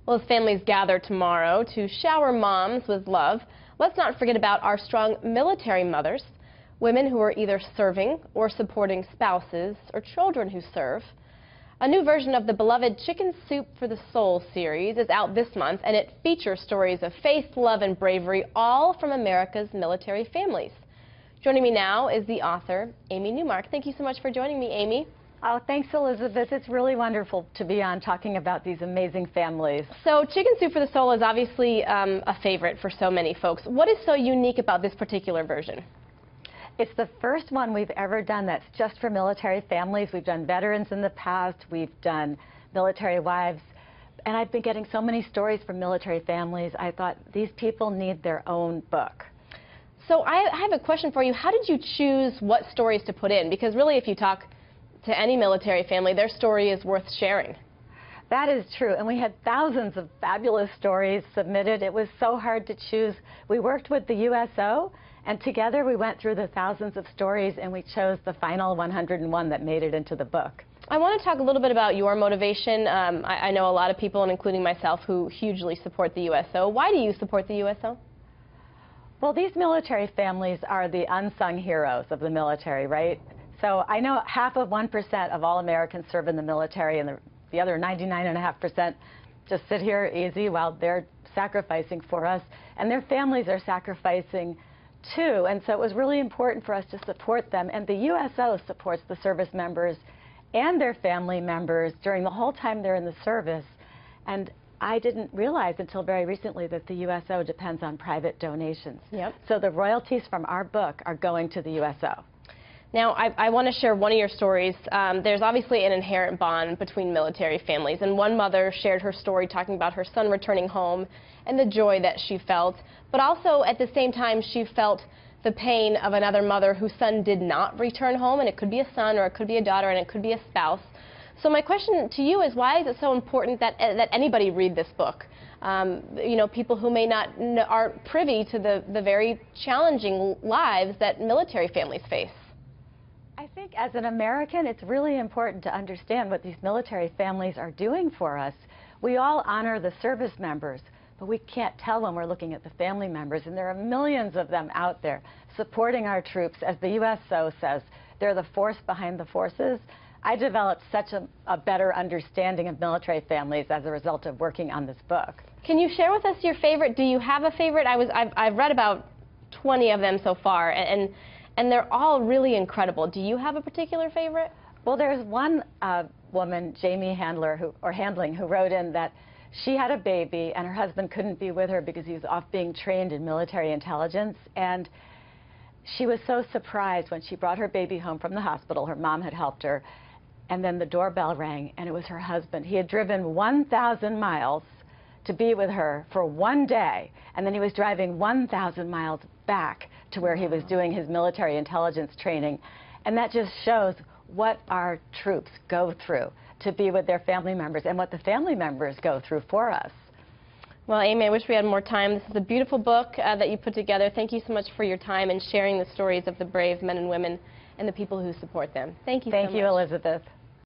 Well, as families gather tomorrow to shower moms with love, let's not forget about our strong military mothers, women who are either serving or supporting spouses or children who serve. A new version of the beloved Chicken Soup for the Soul series is out this month, and it features stories of faith, love, and bravery, all from America's military families. Joining me now is the author, Amy Newmark. Thank you so much for joining me, Amy. Oh, thanks, Elizabeth. It's really wonderful to be on talking about these amazing families. So Chicken Soup for the Soul is obviously a favorite for so many folks. What is so unique about this particular version? It's the first one we've ever done that's just for military families. We've done veterans in the past. We've done military wives. And I've been getting so many stories from military families. I thought these people need their own book. So I have a question for you. How did you choose what stories to put in? Because really, if you talk to any military family, their story is worth sharing. That is true, and we had thousands of fabulous stories submitted. It was so hard to choose. We worked with the USO, and together we went through the thousands of stories, and we chose the final 101 that made it into the book. I want to talk a little bit about your motivation. I know a lot of people, and including myself, who hugely support the USO. Why do you support the USO? Well, these military families are the unsung heroes of the military, right? So I know half of 1% of all Americans serve in the military, and the other 99.5% just sit here easy while they're sacrificing for us, and their families are sacrificing too. And so it was really important for us to support them, and the USO supports the service members and their family members during the whole time they're in the service. And I didn't realize until very recently that the USO depends on private donations. Yep. So the royalties from our book are going to the USO. Now, I want to share one of your stories. There's obviously an inherent bond between military families, and one mother shared her story talking about her son returning home and the joy that she felt, but also at the same time she felt the pain of another mother whose son did not return home, and it could be a son or it could be a daughter and it could be a spouse. So my question to you is, why is it so important that anybody read this book? You know, people who may not aren't privy to the very challenging lives that military families face. I think as an American, it's really important to understand what these military families are doing for us. We all honor the service members, but we can't tell when we're looking at the family members, and there are millions of them out there supporting our troops. As the USO says, they're the force behind the forces. I developed such a better understanding of military families as a result of working on this book. Can you share with us your favorite? Do you have a favorite? I've read about 20 of them so far, and they're all really incredible. Do you have a particular favorite? Well, there's one woman, Jamie Handling, who wrote in that she had a baby and her husband couldn't be with her because he was off being trained in military intelligence. And she was so surprised when she brought her baby home from the hospital. Her mom had helped her. And then the doorbell rang, and it was her husband. He had driven 1,000 miles to be with her for one day, and then he was driving 1,000 miles back to where he was doing his military intelligence training. And that just shows what our troops go through to be with their family members and what the family members go through for us. Well, Amy, I wish we had more time. This is a beautiful book that you put together. Thank you so much for your time and sharing the stories of the brave men and women and the people who support them. Thank you so much. Thank you, Elizabeth.